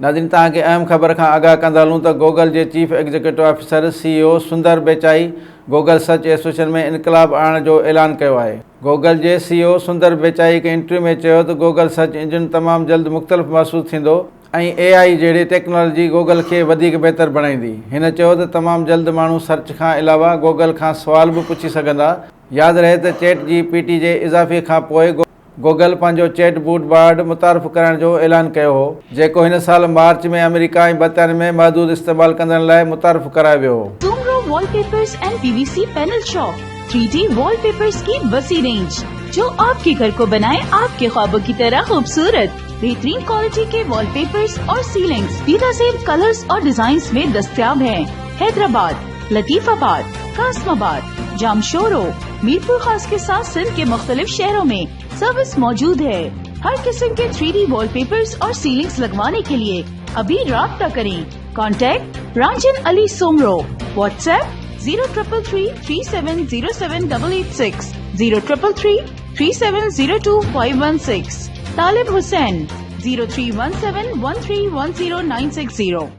नाज़रीन तव्हांखे अहम ख़बर खां आगाह कंदा हलूं त गूगल जे चीफ एग्जीक्यूटिव ऑफिसर CEO सुंदर पिचाई गूगल सर्च एसोसिएशन में इनकलाब आणण जो ऐलान कयो आहे। गूगल जे CEO सुंदर पिचाई हिकु इंटरव्यू में चयो त गूगल सर्च इंजन तमामु जल्द मुख़्तलिफ़ महसूस थींदो ऐं AI जहिड़ी टेक्नोलॉजी गूगल खे वधीक बहितर बणाईंदी। हिन चयो त तमामु जल्द माण्हू सर्च खां अलावा गूगल खां सुवाल बि पुछी सघंदा। यादि रहे त ChatGPT जे इज़ाफ़े खां पोइ गूगल पंहिंजो चैट बूट बार्ड मुतारफ़ करण जो ऐलान कयो हो, जेको हिन साल मार्च में अमेरिका ऐं बरतानिया में महदूद इस्तेमाल कंदड़ लाइ मुतारफ़ करायो वियो हो। Sumro wallpapers and PVC panel shop 3D wallpapers की वसी रेंज जो आपके घर को बनाए आपके ख्वाबों की तरह खूबसूरत। बेहतरीन क्वालिटी के वॉलपेपर्स और सीलिंग्स बेहतरीन कलर्स और डिजाइन्स में दस्तयाब हैं। हैदराबाद, लतीफाबाद, कासमाबाद, जामशोरो, मीरपुर खास के साथ सिंध के मुख्तलिफ शहरों में सर्विस मौजूद है। हर किस्म के 3D वॉलपेपर्स और सीलिंग्स लगवाने के लिए अभी राब्ता करें। कॉन्टैक्ट रांझन अली सोमरो। व्हाट्सएप 0333370786 03333702 तालिब हुसैन 031713109660।